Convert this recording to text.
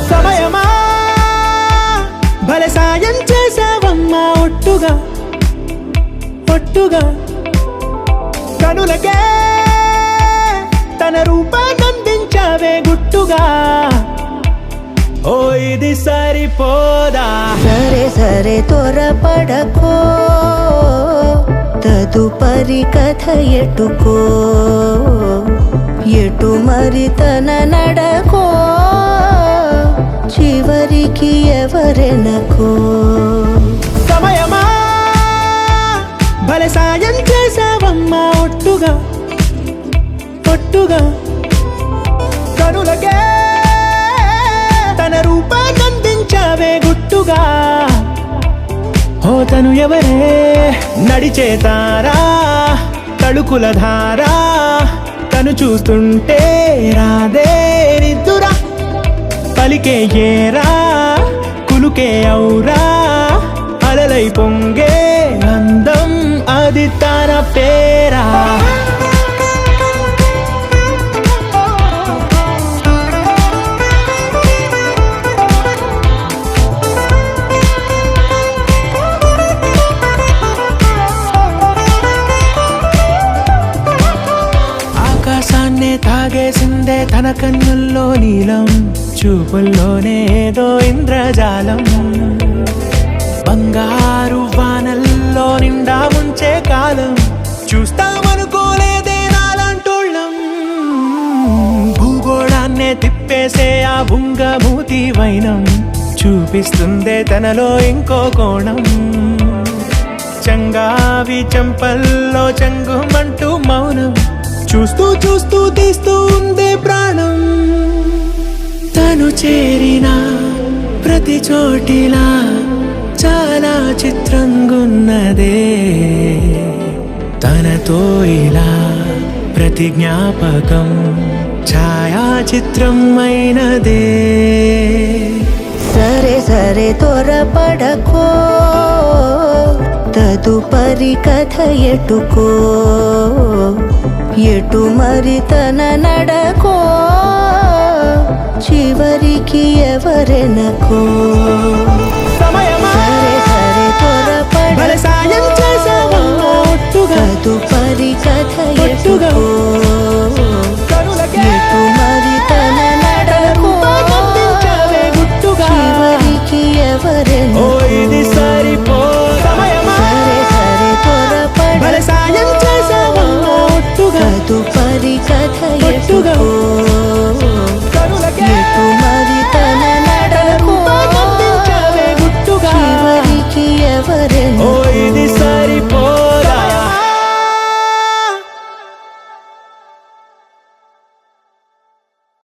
సమయమా భలే సాయం చేసావమ్మా ఒట్టుగా ఒట్టుగా కనులకే తన రూపాన్నందించావే గుట్టుగా ఓ ఇది సరిపోదా సరే సరే త్వరపడకో తదుపరి కథ ఎటుకో ఎటు మరి తన నడకో చివరికి ఎవరెనకో సమయమా భలే సాయం చేసావమ్మా ఒట్టుగా ఒట్టుగా కనులకే తన రూపాన్నందించావే గుట్టుగా ఓ తను ఎవరే నడిచే తారా తళుకుల ధారా తను చూస్తుంటే రాదే నిద్దురా పలికే ఏరా కులుకే ఔరా అలలై పొంగే అందం అది తన పేరా ఆకాశాన్నే తాగేసిందే తన కన్నుల్లో నీలం చూపుల్లోనే ఏదో ఇంద్రజాలం బంగారు వానల్లో నిండా ఉంచే కాలం చూస్తామనుకోలేదే నాలాంటోళ్ళం భూగోళాన్నే తిప్పేసే ఆ బుంగమూతి వైనం చూపిస్తుందే తనలో ఇంకో కోణం చంగావి చెంపల్లో చంగుమంటూ మౌనం చూస్తూ చూస్తూ తీస్తూ ఉందే ప్రాణం తను చేరిన ప్రతి చోటిలా చాలా చిత్రంగున్నదే తనతో ఇలా ప్రతి జ్ఞాపకం ఛాయాచిత్రం అయినదే సరే సరే త్వరపడకో తదుపరి కథ ఎటుకో ఎటు మరి తన నడకో చివరికి ఎవరెనకో సమయమా సరే సరే భలే సాయం చేసావమ్మా ఒట్టుగా తదుపరి కథ ఒట్టుగా ఎటుకో